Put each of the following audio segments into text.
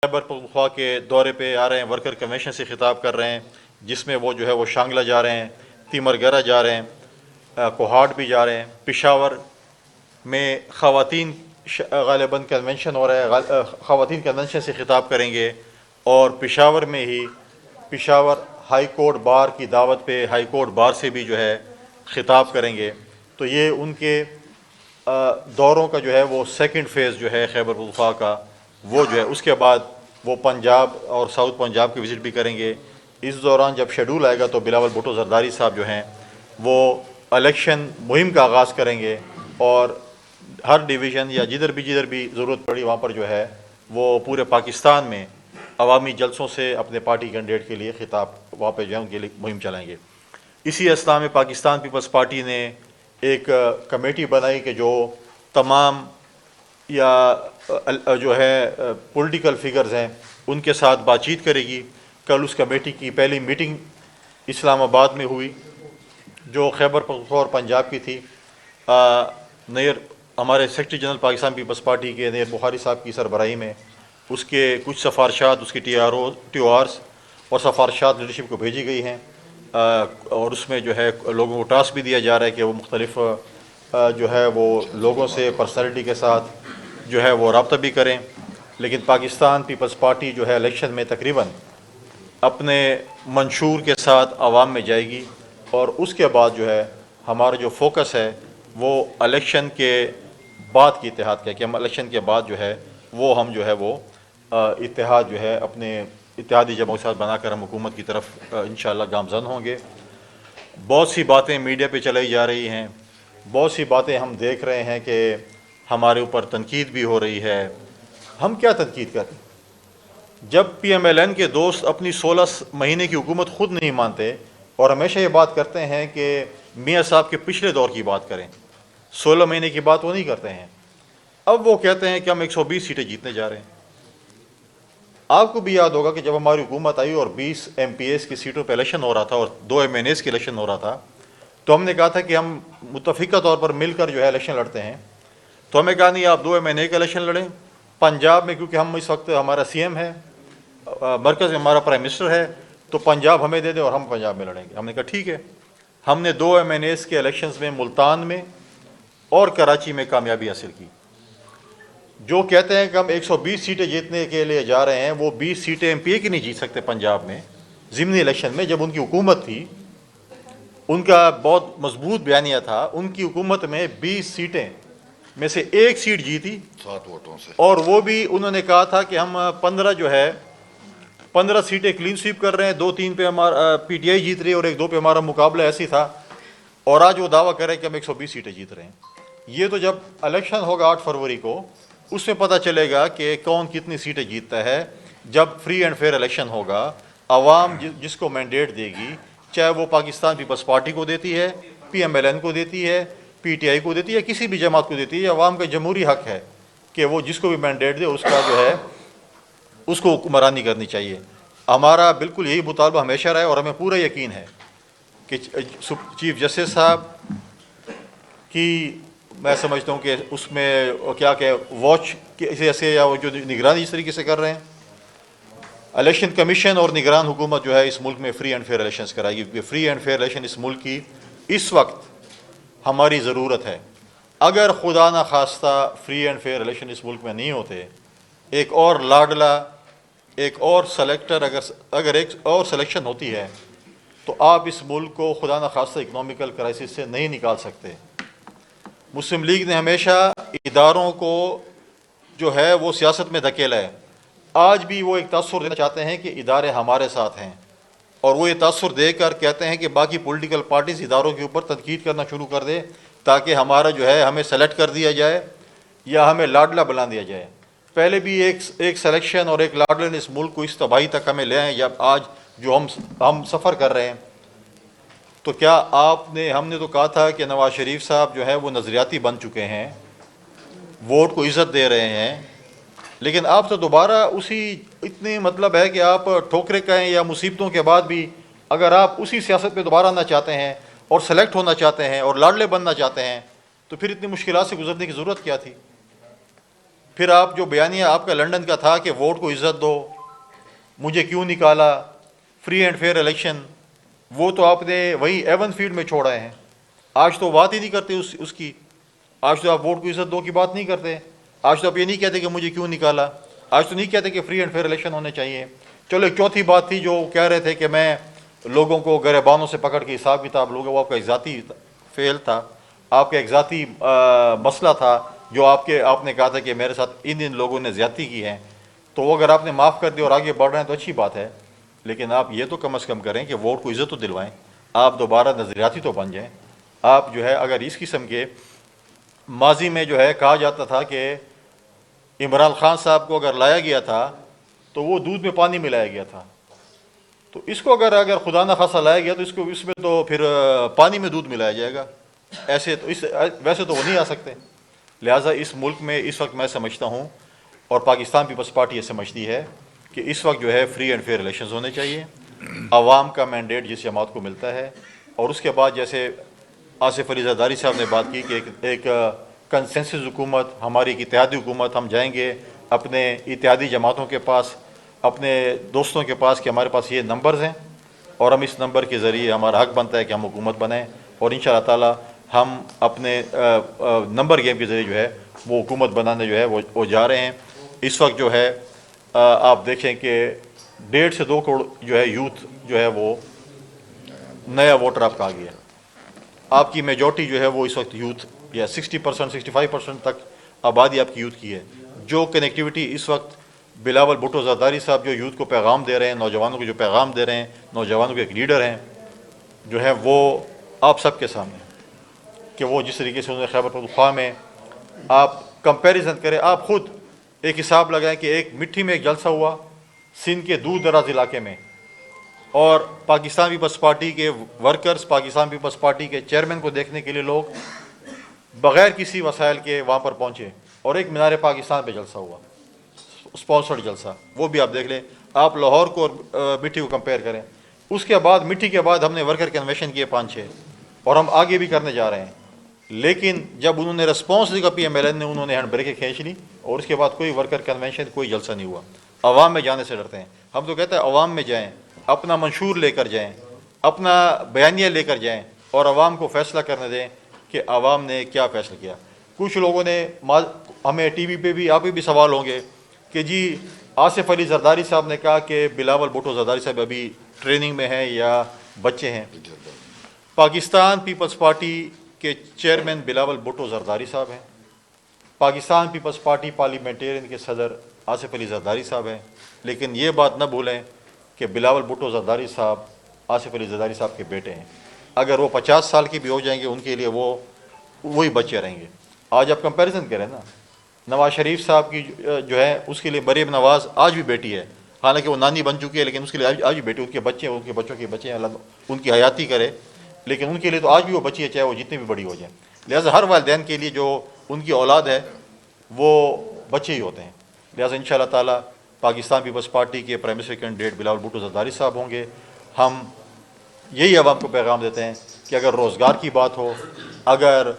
خیبر پختونخوا کے دورے پہ آ رہے ہیں، ورکر کنونشن سے خطاب کر رہے ہیں، جس میں وہ وہ شانگلہ جا رہے ہیں، تیمرگرہ جا رہے ہیں، کوہاٹ بھی جا رہے ہیں، پشاور میں خواتین غالباً کنونشن ہو رہا ہے، خواتین کنونشن سے خطاب کریں گے، اور پشاور میں ہی پشاور ہائی کورٹ بار کی دعوت پہ ہائی کورٹ بار سے بھی خطاب کریں گے۔ تو یہ ان کے دوروں کا وہ سیکنڈ فیز خیبر پختونخوا کا وہ اس کے بعد وہ پنجاب اور ساؤتھ پنجاب کی وزٹ بھی کریں گے۔ اس دوران جب شیڈول آئے گا تو بلاول بھٹو زرداری صاحب وہ الیکشن مہم کا آغاز کریں گے، اور ہر ڈویژن یا جدھر بھی ضرورت پڑی وہاں پر وہ پورے پاکستان میں عوامی جلسوں سے اپنے پارٹی کینڈیڈیٹ کے لیے خطاب وہاں پہ ان کے لیے مہم چلائیں گے۔ اسی اثنا میں پاکستان پیپلز پارٹی نے ایک کمیٹی بنائی کہ جو تمام یا پولیٹیکل فگرز ہیں ان کے ساتھ بات چیت کرے گی۔ کل اس کمیٹی کی پہلی میٹنگ اسلام آباد میں ہوئی، جو خیبر پختونخوا اور پنجاب کی تھی۔ ہمارے secretary general Pakistan Peoples Party کے نیر بخاری صاحب کی سربراہی میں اس کے کچھ سفارشات، اس کی ٹی آرز اور سفارشات لیڈرشپ کو بھیجی گئی ہیں، اور اس میں لوگوں کو ٹاسک بھی دیا جا رہا ہے کہ وہ مختلف وہ لوگوں سے پرسنالٹی کے ساتھ وہ رابطہ بھی کریں۔ لیکن پاکستان پیپلز پارٹی الیکشن میں تقریباً اپنے منشور کے ساتھ عوام میں جائے گی، اور اس کے بعد ہمارا فوکس ہے وہ الیکشن کے بعد کی اتحاد کا، کہ ہم الیکشن کے بعد وہ ہم وہ اتحاد اپنے اتحادی جماعت کے ساتھ بنا کر ہم حکومت کی طرف انشاءاللہ گامزن ہوں گے۔ بہت سی باتیں میڈیا پہ چلائی جا رہی ہیں، بہت سی باتیں ہم دیکھ رہے ہیں کہ ہمارے اوپر تنقید بھی ہو رہی ہے۔ ہم کیا تنقید کریں جب پی ایم ایل این کے دوست اپنی 16 مہینے کی حکومت خود نہیں مانتے، اور ہمیشہ یہ بات کرتے ہیں کہ میاں صاحب کے پچھلے دور کی بات کریں، 16 مہینے کی بات وہ نہیں کرتے ہیں۔ اب وہ کہتے ہیں کہ ہم 120 سیٹیں جیتنے جا رہے ہیں۔ آپ کو بھی یاد ہوگا کہ جب ہماری حکومت آئی اور 20 ایم پی ایس کی سیٹوں پہ الیکشن ہو رہا تھا اور 2 ایم این ایس کی الیکشن ہو رہا تھا، تو ہم نے کہا تھا کہ ہم متفقہ طور پر مل کر الیکشن لڑتے ہیں۔ تو ہمیں کہا نہیں، آپ 2 ایم این اے کا الیکشن لڑیں پنجاب میں، کیونکہ ہم اس وقت ہمارا سی ایم ہے، مرکز میں ہمارا پرائم منسٹر ہے، تو پنجاب ہمیں دے دیں اور ہم پنجاب میں لڑیں گے۔ ہم نے کہا ٹھیک ہے۔ ہم نے 2 ایم این ایس کے الیکشنز میں ملتان میں اور کراچی میں کامیابی حاصل کی۔ جو کہتے ہیں کہ ہم 120 سیٹیں جیتنے کے لیے جا رہے ہیں، وہ 20 سیٹیں ایم پی اے کی نہیں جیت سکتے پنجاب میں ضمنی الیکشن میں۔ جب ان کی حکومت تھی، ان کا بہت مضبوط بیانیہ تھا، ان کی حکومت میں 20 سیٹیں میں سے 1 سیٹ جیتی 7 ووٹوں سے، اور وہ بھی انہوں نے کہا تھا کہ ہم 15 سیٹیں کلین سویپ کر رہے ہیں، 2-3 پہ ہمارا پی ٹی آئی جیت رہی ہے اور 1-2 پہ ہمارا مقابلہ ایسی تھا، اور آج وہ دعویٰ کر رہے ہیں کہ ہم 120 سیٹیں جیت رہے ہیں۔ یہ تو جب الیکشن ہوگا 8 فروری کو، اس میں پتہ چلے گا کہ کون کتنی سیٹیں جیتتا ہے۔ جب فری اینڈ فیئر الیکشن ہوگا، عوام جس کو مینڈیٹ دے گی، چاہے وہ پاکستان پیپلز پارٹی کو دیتی ہے، پی ایم ایل این کو دیتی ہے، پی ٹی آئی کو دیتی ہے، کسی بھی جماعت کو دیتی ہے، عوام کا جمہوری حق ہے کہ وہ جس کو بھی مینڈیٹ دے اس کا اس کو حکمرانی کرنی چاہیے۔ ہمارا بالکل یہی مطالبہ ہمیشہ رہا ہے، اور ہمیں پورا یقین ہے کہ چیف جسٹس صاحب کی، میں سمجھتا ہوں کہ اس میں کیا کہ واچ ایسے یا وہ جو نگرانی اس طریقے سے کر رہے ہیں، الیکشن کمیشن اور نگران حکومت اس ملک میں فری اینڈ فیئر الیکشنز کرائے گی، کیونکہ فری اینڈ فیئر الیکشن اس ملک کی اس وقت ہماری ضرورت ہے۔ اگر خدا نہ خواستہ فری اینڈ فیئر الیکشن اس ملک میں نہیں ہوتے، ایک اور لاڈلا، ایک اور سلیکٹر، اگر ایک اور سلیکشن ہوتی ہے، تو آپ اس ملک کو خدا نہ خواستہ اکنامیکل کرائسس سے نہیں نکال سکتے۔ مسلم لیگ نے ہمیشہ اداروں کو وہ سیاست میں دھکیلا ہے۔ آج بھی وہ ایک تاثر دینا چاہتے ہیں کہ ادارے ہمارے ساتھ ہیں، اور وہ یہ تاثر دے کر کہتے ہیں کہ باقی پولیٹیکل پارٹیز اداروں کے اوپر تنقید کرنا شروع کر دے، تاکہ ہمارا ہمیں سلیکٹ کر دیا جائے یا ہمیں لاڈلا بنا دیا جائے۔ پہلے بھی ایک سلیکشن اور ایک لاڈلا نے اس ملک کو اس تباہی تک ہمیں لے آئے، جب آج جو ہم سفر کر رہے ہیں۔ تو کیا ہم نے تو کہا تھا کہ نواز شریف صاحب وہ نظریاتی بن چکے ہیں، ووٹ کو عزت دے رہے ہیں، لیکن آپ تو دوبارہ اتنے مطلب ہے کہ آپ ٹھوکریں کہیں یا مصیبتوں کے بعد بھی اگر آپ اسی سیاست پہ دوبارہ آنا چاہتے ہیں اور سلیکٹ ہونا چاہتے ہیں اور لاڈلے بننا چاہتے ہیں، تو پھر اتنی مشکلات سے گزرنے کی ضرورت کیا تھی؟ پھر آپ جو بیانیہ آپ کا لنڈن کا تھا کہ ووٹ کو عزت دو، مجھے کیوں نکالا، فری اینڈ فیئر الیکشن، وہ تو آپ نے وہی ایون فیلڈ میں چھوڑ آئے ہیں. آج تو بات ہی نہیں کرتے اس کی. آج تو آپ ووٹ کو عزت دو کی بات نہیں کرتے. آج تو آپ یہ نہیں کہتے کہ مجھے کیوں نکالا. آج تو نہیں کہتے کہ فری اینڈ فیئر الیکشن ہونے چاہیے. چلو ایک چوتھی بات تھی جو کہہ رہے تھے کہ میں لوگوں کو گریبانوں سے پکڑ کے حساب کتاب لوگوں، وہ آپ کا ایک ذاتی فعل تھا، آپ کا ایک ذاتی مسئلہ تھا جو آپ نے کہا تھا کہ میرے ساتھ ان لوگوں نے زیادتی کی ہے. تو وہ اگر آپ نے معاف کر دیا اور آگے بڑھ رہے ہیں تو اچھی بات ہے، لیکن آپ یہ تو کم از کم کریں کہ ووٹ کو عزت تو دلوائیں. آپ دوبارہ نظریاتی تو بن جائیں. آپ جو ہے اگر اس قسم کے ماضی میں جو ہے کہا جاتا تھا کہ عمران خان صاحب کو اگر لایا گیا تھا تو وہ دودھ میں پانی ملایا گیا تھا، تو اس کو اگر خدا نہ خاصہ لایا گیا تو اس میں تو پھر پانی میں دودھ ملایا جائے گا. ویسے تو وہ نہیں آ سکتے. لہٰذا اس ملک میں اس وقت میں سمجھتا ہوں، اور پاکستان پیپلز پارٹی یہ سمجھتی ہے کہ اس وقت جو ہے فری اینڈ فیئر الیکشنز ہونے چاہیے. عوام کا مینڈیٹ جس جماعت کو ملتا ہے، اور اس کے بعد جیسے آصف علی زرداری صاحب نے بات کی کہ ایک کنسنسس حکومت، ہماری ایک اتحادی حکومت، ہم جائیں گے اپنے اتحادی جماعتوں کے پاس، اپنے دوستوں کے پاس کہ ہمارے پاس یہ نمبرز ہیں اور ہم اس نمبر کے ذریعے ہمارا حق بنتا ہے کہ ہم حکومت بنائیں، اور انشاءاللہ تعالی ہم اپنے نمبر گیم کے ذریعے جو ہے وہ حکومت بنانے جو ہے وہ جا رہے ہیں. اس وقت جو ہے آپ دیکھیں کہ 1.5 سے 2 کروڑ جو ہے یوتھ جو ہے وہ نیا ووٹر آپ کہا گیا. آپ کی میجورٹی جو ہے وہ اس وقت یوتھ، یا 60% 65% تک آبادی آپ کی یوتھ کی ہے. جو کنیکٹیوٹی اس وقت بلاول بھٹو زرداری صاحب جو یوتھ کو پیغام دے رہے ہیں، نوجوانوں کو جو پیغام دے رہے ہیں، نوجوانوں کے ایک لیڈر ہیں جو ہے، وہ آپ سب کے سامنے کہ وہ جس طریقے سے انہوں نے خیبر پختونخوا میں، آپ کمپیریزن کریں، آپ خود ایک حساب لگائیں کہ ایک مٹھی میں ایک جلسہ ہوا سندھ کے دور دراز علاقے میں، اور پاکستان پیپلز پارٹی کے ورکرز، پاکستان پیپلز پارٹی کے چیئرمین کو دیکھنے کے لیے لوگ بغیر کسی وسائل کے وہاں پر پہنچے، اور ایک مینار پاکستان پہ جلسہ ہوا، اسپانسرڈ جلسہ، وہ بھی آپ دیکھ لیں. آپ لاہور کو اور مٹھی کو کمپیئر کریں. اس کے بعد مٹھی کے بعد ہم نے ورکر کنونشن کیے 5-6، اور ہم آگے بھی کرنے جا رہے ہیں. لیکن جب انہوں نے رسپانس دیا پی ایم ایل این نے، انہوں نے ہینڈ بریکیں کھینچ لی، اور اس کے بعد کوئی ورکر کنونشن، کوئی جلسہ نہیں ہوا. عوام میں جانے سے ڈرتے ہیں. ہم تو کہتے ہیں عوام میں جائیں، اپنا منشور لے کر جائیں، اپنا بیانیہ لے کر جائیں، اور عوام کو فیصلہ کرنے دیں کہ عوام نے کیا فیصلہ کیا. کچھ لوگوں نے ہمیں ٹی وی پہ بھی، آپ بھی سوال ہوں گے کہ جی آصف علی زرداری صاحب نے کہا کہ بلاول بھٹو زرداری صاحب ابھی ٹریننگ میں ہیں یا بچے ہیں. پاکستان پیپلز پارٹی کے چیئرمین بلاول بھٹو زرداری صاحب ہیں. پاکستان پیپلز پارٹی پارلیمنٹیرین کے صدر آصف علی زرداری صاحب ہیں. لیکن یہ بات نہ بھولیں کہ بلاول بھٹو زرداری صاحب آصف علی زرداری صاحب کے بیٹے ہیں. اگر وہ 50 سال کے بھی ہو جائیں گے، ان کے لیے وہی بچے رہیں گے. آج آپ کمپیریزن کریں نا، نواز شریف صاحب کی جو ہے اس کے لیے مریم نواز آج بھی بیٹی ہے، حالانکہ وہ نانی بن چکی ہے، لیکن اس کے لیے آج بھی بیٹی، ان کے بچے ہیں، ان کے بچوں کے بچے ہیں، اللہ ان کی حیاتی کرے، لیکن ان کے لیے تو آج بھی وہ بچی ہے، چاہے وہ جتنی بھی بڑی ہو جائیں. لہٰذا ہر والدین کے لیے جو ان کی اولاد ہے وہ بچے ہی ہوتے ہیں. لہٰذا انشاءاللہ تعالی پاکستان پیپلز پارٹی کے prime minister candidate Bilawal Bhutto Zardari صاحب ہوں گے. ہم یہی عوام کو پیغام دیتے ہیں کہ اگر روزگار کی بات ہو، اگر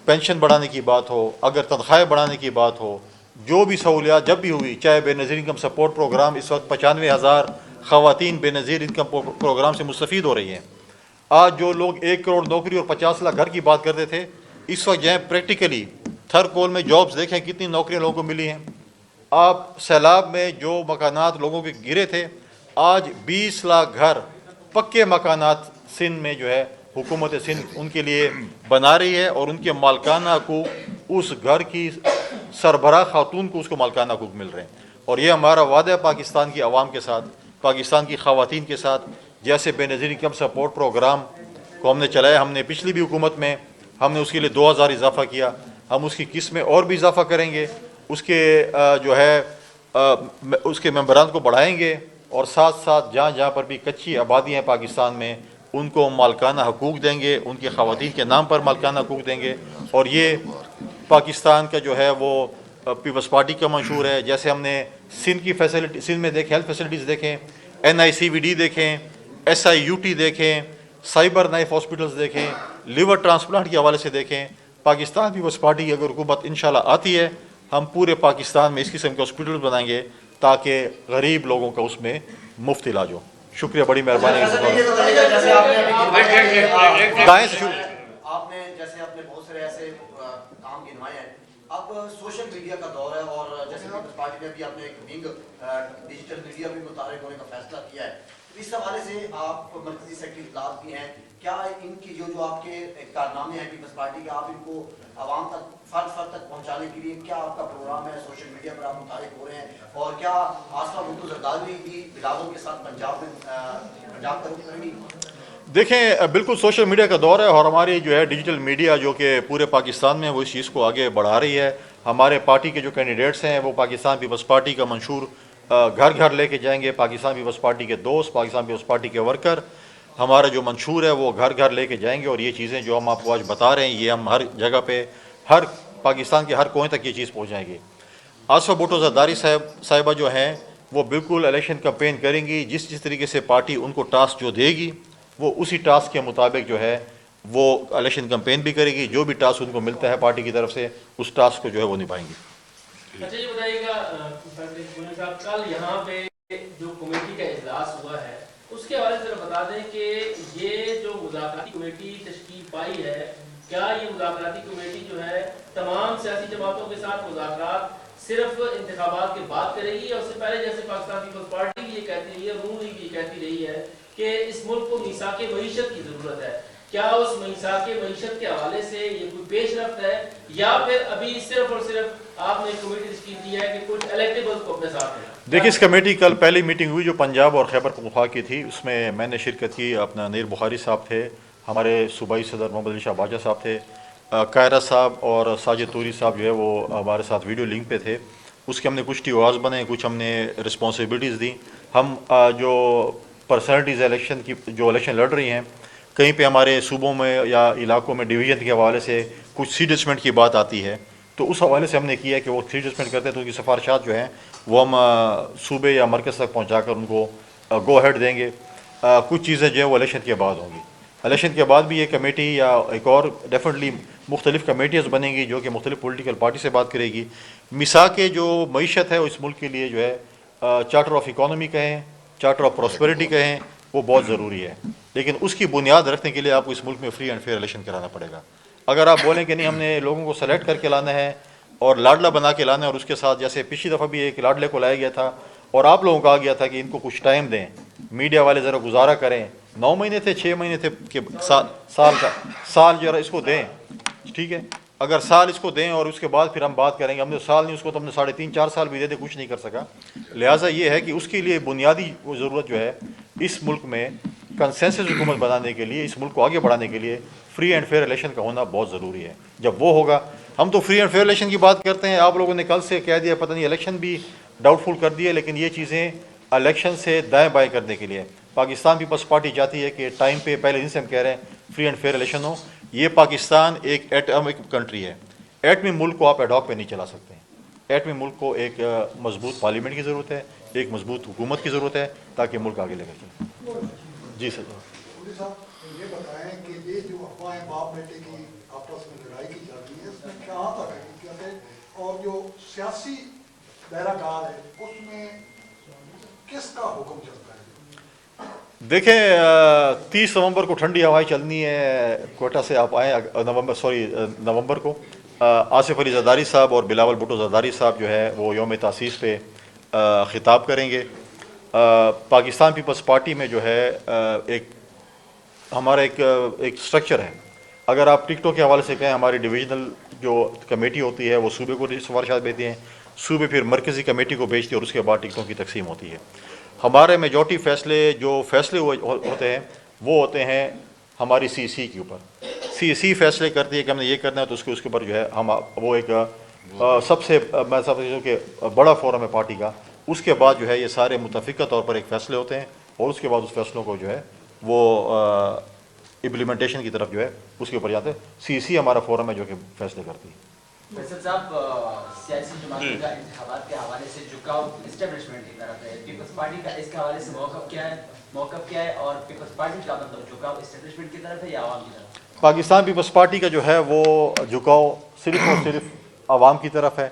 پینشن بڑھانے کی بات ہو، اگر تنخواہیں بڑھانے کی بات ہو، جو بھی سہولیات جب بھی ہوئی، چاہے بے نظیر انکم سپورٹ پروگرام، اس وقت 95,000 خواتین بے نظیر انکم پروگرام سے مستفید ہو رہی ہیں. آج جو لوگ 1 کروڑ نوکری اور 50 لاکھ گھر کی بات کرتے تھے، اس وقت جائیں پریکٹیکلی تھر کول میں جابز دیکھیں کتنی نوکریاں لوگوں کو ملی ہیں. آپ سیلاب میں جو مکانات لوگوں کے گرے تھے، آج 20 لاکھ گھر پکے مکانات سندھ میں جو ہے حکومت سندھ ان کے لیے بنا رہی ہے، اور ان کے مالکانہ حقوق، اس گھر کی سربراہ خاتون کو اس کو مالکانہ حقوق مل رہے ہیں. اور یہ ہمارا وعدہ ہے پاکستان کی عوام کے ساتھ، پاکستان کی خواتین کے ساتھ. جیسے بے نظیر انکم سپورٹ پروگرام کو ہم نے چلایا، ہم نے پچھلی بھی حکومت میں ہم نے اس کے لیے 2,000 اضافہ کیا، ہم اس کی قسط میں اور بھی اضافہ کریں گے، اس کے جو ہے اس کے ممبران کو بڑھائیں گے، اور ساتھ ساتھ جہاں جہاں پر بھی کچی آبادی ہیں پاکستان میں ان کو مالکانہ حقوق دیں گے، ان کے خواتین کے نام پر مالکانہ حقوق دیں گے. اور یہ پاکستان کا جو ہے وہ پیپلز پارٹی کا منشور ہے. جیسے ہم نے سندھ کی فیسلٹی، سندھ میں دیکھیں ہیلتھ فیسلٹیز دیکھیں، NICVD دیکھیں، SIUT دیکھیں، سائبر نائف ہاسپٹلز دیکھیں، لیور ٹرانسپلانٹ کے حوالے سے دیکھیں. پاکستان پیپلز پارٹی کی اگر حکومت انشاءاللہ آتی ہے، ہم پورے پاکستان میں اس قسم کے ہاسپٹل بنائیں گے تاکہ غریب لوگوں کا اس میں مفت علاج ہو. شکریہ, بڑی مہربانی. دائیں سے شروع. آپ نے جیسے اپنے بہت سارے ایسے کام گنوائے ہیں. اب سوشل میڈیا کا دور ہے اور جیسے پیپلز پارٹی نے بھی اپنے ایک ونگ ڈیجیٹل میڈیا بھی متحرک ہونے کا فیصلہ کیا ہے. اس حوالے سے آپ مرکزی سیکرٹری اطلاعات بھی ہیں, کیا ان کی جو آپ کے کارنامے ہیں پیپلز پارٹی کے, آپ ان کو عوام تک فرد تک پہنچانے کے لیے کیا آپ کا پروگرام ہے؟ سوشل میڈیا پر آپ متحرک ہو رہے ہیں, اور کیا آصفہ بھٹو زرداری بھی بلالوں کے ساتھ پنجاب کا رخ کریں گی؟ دیکھیں, بالکل سوشل میڈیا کا دور ہے اور ہماری جو ہے ڈیجیٹل میڈیا جو کہ پورے پاکستان میں وہ اس چیز کو آگے بڑھا رہی ہے. ہمارے پارٹی کے جو کینڈیڈیٹس ہیں وہ پاکستان پیپلز پارٹی کا منشور گھر گھر لے کے جائیں گے. پاکستان پیپلز پارٹی کے دوست, پاکستان پیپلز پارٹی کے ورکر ہمارا جو منشور ہے وہ گھر گھر لے کے جائیں گے, اور یہ چیزیں جو ہم آپ کو آج بتا رہے ہیں یہ ہم ہر جگہ پہ, ہر پاکستان کے ہر کونے تک یہ چیز پہنچائیں گے. آصفہ بھٹو زرداری صاحبہ جو ہیں وہ بالکل الیکشن کمپین کریں گی. جس طریقے سے پارٹی ان کو ٹاسک جو دے گی وہ اسی ٹاسک کے مطابق جو ہے وہ الیکشن کمپین بھی کرے گی. جو بھی ٹاسک ان کو ملتا ہے پارٹی کی طرف سے اس ٹاسک کو جو ہے وہ نبھائیں گی. اچھا یہ بتائیے گا کل یہاں پہ جو کمیٹی کا اجلاس ہوا ہے اس کے حوالے سے بتا دیں کہ یہ جو مذاکراتی کمیٹی تشکیل پائی ہے, کیا یہ مذاکراتی کمیٹی جو ہے تمام سیاسی جماعتوں کے ساتھ مذاکرات صرف انتخابات کے بعد کرے گی, اور اس سے پہلے جیسے پاکستان پیپلز پارٹی بھی یہ کہتی رہی ہے, روح بھی یہ کہتی رہی ہے کہ اس ملک کو میثاق معیشت کی ضرورت ہے, کیا اس میثاق معیشت کے حوالے سے یہ کوئی پیش رفت ہے یا پھر ابھی صرف اور صرف آپ نے کمیٹی تشکیل کی ہے کہ کچھ الیکٹیبلز کو اپنے ساتھ لیں؟ دیکھیے, اس کمیٹی کل پہلی میٹنگ ہوئی جو پنجاب اور خیبر پختونخوا کی تھی, اس میں نے شرکت کی. اپنا نیر بخاری صاحب تھے, ہمارے صوبائی صدر محمد علی شاہ باجا صاحب تھے, قاہرہ صاحب اور ساجد توری صاحب جو ہے وہ ہمارے ساتھ ویڈیو لنک پہ تھے. اس کے ہم نے کچھ ٹیواز بنے, کچھ ہم نے رسپانسبلٹیز دیں. ہم جو پرسنالٹیز الیکشن کی جو الیکشن لڑ رہی ہیں, کہیں پہ ہمارے صوبوں میں یا علاقوں میں ڈویژن کے حوالے سے کچھ سیٹ ایڈجسٹمنٹ کی بات آتی ہے, تو اس حوالے سے ہم نے کیا کہ وہ سیٹ ایڈجسٹمنٹ کرتے ہیں تو ان کی سفارشات جو ہیں وہ ہم صوبے یا مرکز تک پہنچا کر ان کو گو ہیڈ دیں گے. کچھ چیزیں جو ہیں وہ الیکشن کے بعد ہوں گی. الیکشن کے بعد بھی یہ کمیٹی یا ایک اور ڈیفینیٹلی مختلف کمیٹیز بنیں گی جو کہ مختلف پولیٹیکل پارٹی سے بات کرے گی. میثاق جو معیشت ہے اس ملک کے لیے جو ہے چارٹر آف اکانومی کہیں, چارٹر آف پراسپیرٹی کہیں, وہ بہت ضروری ہے. لیکن اس کی بنیاد رکھنے کے لیے آپ کو اس ملک میں فری اینڈ فیئر الیکشن کرانا پڑے گا. اگر آپ بولیں کہ نہیں ہم نے لوگوں کو سلیکٹ کر کے لانا ہے اور لاڈلا بنا کے لانا ہے, اور اس کے ساتھ جیسے پچھلی دفعہ بھی ایک لاڈلے کو لایا گیا تھا اور آپ لوگوں کو کہا گیا تھا کہ ان کو کچھ ٹائم دیں, میڈیا والے ذرا گزارا کریں, 9 مہینے تھے 6 مہینے تھے کہ سال جو ہے اس کو دیں, ٹھیک ہے, اگر سال اس کو دیں اور اس کے بعد پھر ہم بات کریں گے. ہم نے سال نہیں, اس کو تو ہم نے 3.5-4 سال بھی دے دے, کچھ نہیں کر سکا. لہٰذا یہ ہے کہ اس کے لیے بنیادی ضرورت جو ہے اس ملک میں کنسنسس حکومت بنانے کے لیے, اس ملک کو آگے بڑھانے کے لیے فری اینڈ فیئر الیکشن کا ہونا بہت ضروری ہے. جب وہ ہوگا, ہم تو فری اینڈ فیئر الیکشن کی بات کرتے ہیں, آپ لوگوں نے کل سے کہہ دیا پتہ نہیں الیکشن بھی ڈاؤٹ فل کر دیے, لیکن یہ چیزیں الیکشن سے دائیں بائیں کرنے کے لیے پاکستان پیپلز پارٹی چاہتی ہے کہ ٹائم پہ پہلے دن سے ہم کہہ رہے ہیں فری اینڈ فیئر الیکشن ہو. یہ پاکستان ایک ایٹمک کنٹری ہے, ایٹمی ملک کو آپ ایڈاک پہ نہیں چلا سکتے ہیں. ایٹمی ملک کو ایک مضبوط پارلیمنٹ کی ضرورت ہے, ایک مضبوط حکومت کی ضرورت ہے تاکہ ملک آگے لے کر چلے. جی سر. یہ بتائیں کہ یہ جو افواہیں باپ بیٹے کی آپس میں لڑائی کی جاتی ہے اس میں کہاں تک حقیقت ہے, اور جو سیاسی دائرہ کار ہے اس میں کس کا حکم چلتا ہے؟ دیکھیں, 30 نومبر کو ٹھنڈی ہوائیں چلنی ہے کوئٹہ سے. آپ آئیں نومبر کو آصف علی زرداری صاحب اور بلاول بھٹو زرداری صاحب جو ہے وہ یوم تاسیس پہ خطاب کریں گے. پاکستان پیپلز پارٹی میں جو ہے ہمارا ایک اسٹرکچر ہے. اگر آپ ٹکٹوں کے حوالے سے کہیں, ہماری ڈویژنل جو کمیٹی ہوتی ہے وہ صوبے کو سفارشات بھیجتی ہیں, صوبے پھر مرکزی کمیٹی کو بھیجتی ہے, اور اس کے بعد ٹکٹوں کی تقسیم ہوتی ہے. ہمارے میجورٹی جو فیصلے ہوتے ہیں وہ ہوتے ہیں ہماری سی کے اوپر. سی فیصلے کرتی ہے کہ ہم نے یہ کرنا ہے, تو اس کے اوپر جو ہے ہم وہ ایک سب سے میں سمجھتا ہوں کہ بڑا فورم ہے پارٹی کا. اس کے بعد جو ہے یہ سارے متفقہ طور پر ایک فیصلے ہوتے ہیں, اور اس کے بعد اس فیصلوں کو جو ہے وہ امپلیمنٹیشن کی طرف جو ہے اس کے اوپر جاتے ہیں. سی ہمارا فورم ہے جو کہ فیصلے کرتی ہے. فیصل صاحب, سیاسی جماعتوں کا انتخابات کے حوالے سے جھکاؤ اسٹیبلشمنٹ کی طرف ہے, پیپلز پارٹی کا اس کے حوالے سے موقف کیا ہے اور پیپلز پارٹی کا مطلب جھکاؤ اسٹیبلشمنٹ کی طرف ہے یا عوام کی طرف؟ پاکستان پیپلز پارٹی کا جو ہے وہ جھکاؤ صرف اور صرف عوام کی طرف ہے.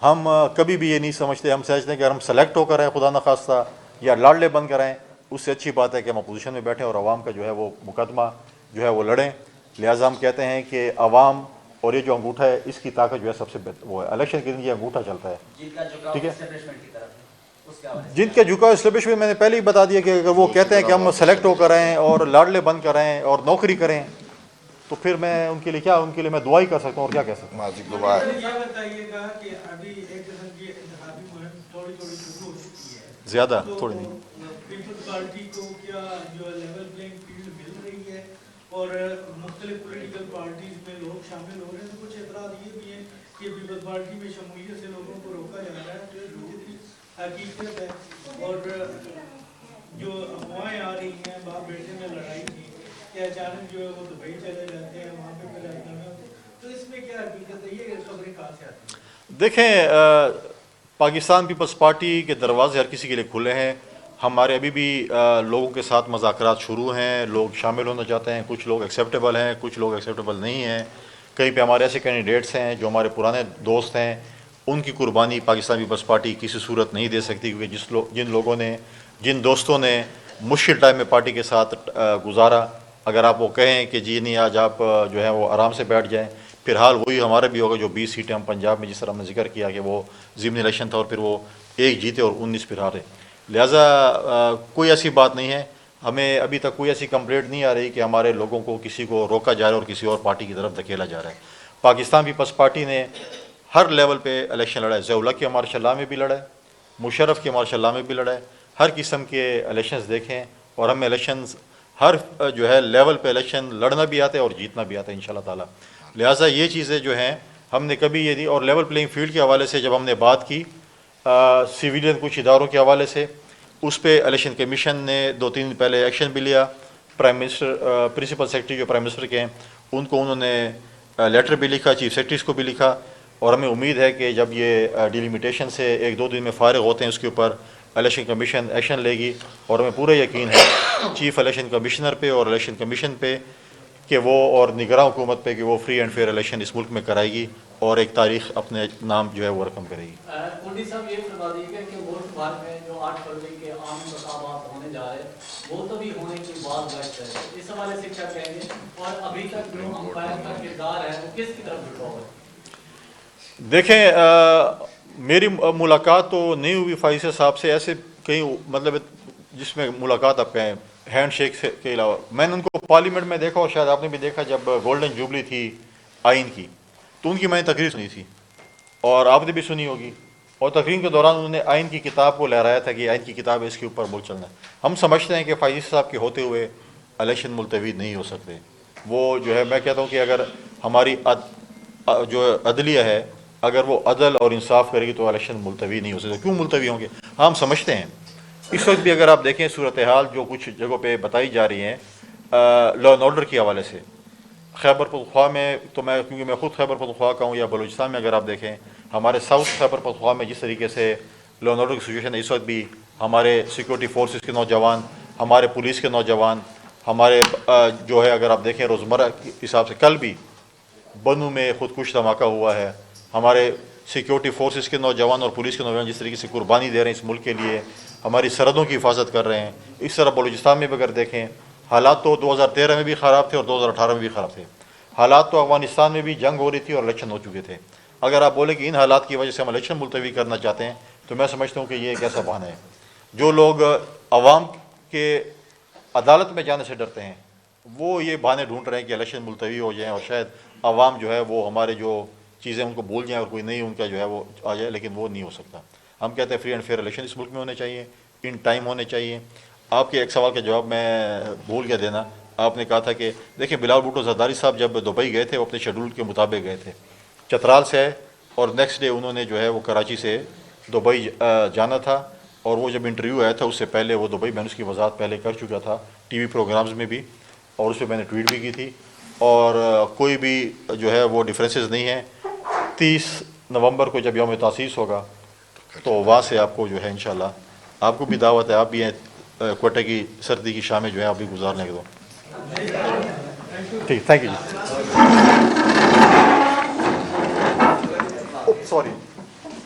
ہم کبھی بھی یہ نہیں سمجھتے، ہم سمجھتے ہیں کہ اگر ہم سلیکٹ ہو کر آئیں خدا نخواستہ یا لاڑلے بن کر آئیں، اس سے اچھی بات ہے کہ ہم اپوزیشن میں بیٹھیں اور عوام کا جو ہے وہ مقدمہ جو ہے وہ لڑیں. لہٰذا ہم کہتے ہیں کہ عوام اور یہ جو انگوٹھا ہے اس کی طاقت جو ہے سب سے وہ ہے. الیکشن کے دن یہ انگوٹھا چلتا ہے. جن کا جھکاؤ ٹھیک ہے. اسٹیبلشمنٹ کی طرف ہے اس کے حوالے سے جن کے جھکاؤ اسٹیبلشمنٹ میں نے پہلے ہی بتا دیا کہ اگر وہ کہتے ہیں کہ ہم سلیکٹ ہو کر آئیں اور لاڑلے بن کر آئیں اور نوکری کریں تو پھر میں ان کے لیے کیا، ان کے لیے میں دعا ہی کر سکتا ہوں اور کیا کہہ سکتا ہوں. ماضی دعا ہے. یہ بتائیے گا کہ ابھی ایک قسم کی انتخابی مہم تھوڑی شروع ہو چکی ہے، زیادہ تھوڑی نہیں. پیپلز پارٹی کو کیا جو لیول پلینگ فیلڈ مل رہی ہے اور مختلف پولیٹیکل پارٹیز میں لوگ شامل ہو رہے ہیں؟ تو کچھ اعتراض یہ بھی ہیں کہ پیپلز پارٹی میں شمولیت سے لوگوں کو روکا جا رہا ہے، جو جتنی حقیقت ہے. اور جو افواہیں آ رہی ہیں باپ بیٹے میں لڑائی کی کہ اچانک جو ہے وہ دبئی چلے جاتے ہیں، وہاں پہ پھر راجنامہ، تو اس میں کیا حقیقت ہے؟ یہ خبریں کہاں سے آتی ہیں؟ دیکھیں پاکستان پیپلز پارٹی کے دروازے ہر کسی کے لیے کھلے ہیں. ہمارے ابھی بھی لوگوں کے ساتھ مذاکرات شروع ہیں، لوگ شامل ہونا چاہتے ہیں. کچھ لوگ ایکسیپٹیبل ہیں، کچھ لوگ ایکسیپٹیبل نہیں ہیں. کہیں پہ ہمارے ایسے کینڈیڈیٹس ہیں جو ہمارے پرانے دوست ہیں، ان کی قربانی پاکستان پیپلز پارٹی کسی صورت نہیں دے سکتی، کیونکہ جن لوگوں نے، جن دوستوں نے مشکل ٹائم میں پارٹی کے ساتھ گزارا، اگر آپ وہ کہیں کہ جی نہیں آج آپ جو ہے وہ آرام سے بیٹھ جائیں، پھر حال وہی ہمارا بھی ہوگا جو 20 سیٹیں ہم پنجاب میں جس طرح ہم نے ذکر کیا کہ وہ ضمنی الیکشن تھا اور پھر وہ 1 جیتے اور 19 پھر ہارے. لہٰذا کوئی ایسی بات نہیں ہے. ہمیں ابھی تک کوئی ایسی کمپلینٹ نہیں آ رہی کہ ہمارے لوگوں کو کسی کو روکا جا رہا ہے اور کسی اور پارٹی کی طرف دھکیلا جا رہا ہے. پاکستان پیپلز پارٹی نے ہر لیول پہ الیکشن لڑا ہے. ضیاء اللہ کے مارشاء اللہ میں بھی لڑا ہے، مشرف کے مارشاء اللہ میں بھی لڑا ہے. ہر قسم کے الیکشنز دیکھیں اور ہمیں الیکشنز ہر جو ہے لیول پہ الیکشن لڑنا بھی آتا ہے اور جیتنا بھی آتا ہے انشاءاللہ تعالیٰ. لہٰذا یہ چیزیں جو ہیں ہم نے کبھی یہ نہیں. اور لیول پلینگ فیلڈ کے حوالے سے جب ہم نے بات کی سویلین کچھ اداروں کے حوالے سے، اس پہ الیکشن کمیشن نے 2-3 دن پہلے ایکشن بھی لیا. پرائم منسٹر پرنسپل سیکرٹری جو پرائم منسٹر کے ہیں ان کو انہوں نے لیٹر بھی لکھا، چیف سیکرٹریز کو بھی لکھا. اور ہمیں امید ہے کہ جب یہ ڈیلیمیٹیشن سے 1-2 دن میں فارغ ہوتے ہیں اس کے اوپر الیکشن کمیشن ایکشن لے گی. اور ہمیں پورا یقین ہے چیف الیکشن کمشنر پہ اور الیکشن کمیشن پہ کہ وہ اور نگراں حکومت پہ کہ وہ فری اینڈ فیئر الیکشن اس ملک میں کرائے گی اور ایک تاریخ اپنے نام جو ہے وہ رقم کرے گی. مودی صاحب یہ فرما دیجیے گا کہ ملک بھر میں جو 8 فروری کے عام انتخابات ہونے جا رہے ہیں وہ تو بھی ہونے کی بات وقت ہے، اس حوالے سے کیا کہیں گے؟ اور ابھی تک جو امپائر کا کردار ہے وہ کس کی طرف جھکا ہوا ہے؟ دیکھیں میری ملاقات تو نہیں ہوئی فائز صاحب سے، ایسے کہیں مطلب جس میں ملاقات آپ کہیں ہینڈ شیک سے کے علاوہ میں نے ان کو پارلیمنٹ میں دیکھا اور شاید آپ نے بھی دیکھا جب گولڈن جوبلی تھی آئین کی تو ان کی میں نے تقریر سنی تھی اور آپ نے بھی سنی ہوگی. اور تقریر کے دوران انہوں نے آئین کی کتاب کو لہرایا تھا کہ آئین کی کتاب ہے اس کے اوپر ملک چلنا ہے. ہم سمجھتے ہیں کہ فائز صاحب کے ہوتے ہوئے الیکشن ملتوی نہیں ہو سکتے. وہ جو ہے میں کہتا ہوں کہ اگر ہماری جو عدلیہ ہے اگر وہ عدل اور انصاف کرے گی تو الیکشن ملتوی نہیں ہو سکتے. کیوں ملتوی ہوں گے؟ ہم سمجھتے ہیں اس وقت بھی اگر آپ دیکھیں صورتحال جو کچھ جگہوں پہ بتائی جا رہی ہیں لا اینڈ آرڈر کے حوالے سے، خیبر پختونخوا میں تو میں کیونکہ میں خود خیبر پختونخوا کا ہوں، یا بلوچستان میں اگر آپ دیکھیں ہمارے ساؤتھ خیبر پختونخوا میں جس طریقے سے لا اینڈ آرڈر کی سچویشن ہے اس وقت بھی ہمارے سیکورٹی فورسز کے نوجوان، ہمارے پولیس کے نوجوان، ہمارے جو ہے اگر آپ دیکھیں روزمرہ کے حساب سے کل بھی بنو میں خودکش دھماکہ ہوا ہے. ہمارے سیکورٹی فورسز کے نوجوان اور پولیس کے نوجوان جس طریقے سے قربانی دے رہے ہیں اس ملک کے لیے، ہماری سرحدوں کی حفاظت کر رہے ہیں. اس طرح بلوچستان میں بھی اگر دیکھیں حالات تو 2013 میں بھی خراب تھے اور 2018 میں بھی خراب تھے. حالات تو افغانستان میں بھی جنگ ہو رہی تھی اور الیکشن ہو چکے تھے. اگر آپ بولیں کہ ان حالات کی وجہ سے ہم الیکشن ملتوی کرنا چاہتے ہیں تو میں سمجھتا ہوں کہ یہ ایک ایسا بہانہ ہے. جو لوگ عوام کے عدالت میں جانے سے ڈرتے ہیں وہ یہ بہانے ڈھونڈ رہے ہیں کہ الیکشن ملتوی ہو جائیں اور شاید عوام جو ہے وہ ہمارے جو چیزیں ان کو بھول جائیں اور کوئی نہیں ان کا جو ہے وہ آ جائے، لیکن وہ نہیں ہو سکتا. ہم کہتے ہیں فری اینڈ فیئر الیکشن اس ملک میں ہونے چاہیے، ان ٹائم ہونے چاہیے. آپ کے ایک سوال کا جواب میں بھول گیا دینا. آپ نے کہا تھا کہ دیکھیں بلال بھٹو زرداری صاحب جب دبئی گئے تھے وہ اپنے شیڈول کے مطابق گئے تھے، چترال سے آئے اور نیکسٹ ڈے انہوں نے جو ہے وہ کراچی سے دبئی جانا تھا. اور وہ جب انٹرویو آیا تھا اس سے پہلے وہ دبئی میں نے اس کی وضاحت پہلے کر چکا تھا ٹی وی پروگرامز میں بھی، اور اس پہ میں نے ٹویٹ بھی کی تھی. اور کوئی بھی جو ہے وہ ڈفرینسز نہیں ہیں. 30 نومبر کو جب یوم تاسیس ہوگا تو وہاں سے آپ کو جو ہے انشاءاللہ آپ کو بھی دعوت ہے. آپ بھی ہیں کوئٹہ کی سردی کی شامیں جو ہیں آپ بھی گزارنے کے دو. ٹھیک، تھینک یو جی. سوری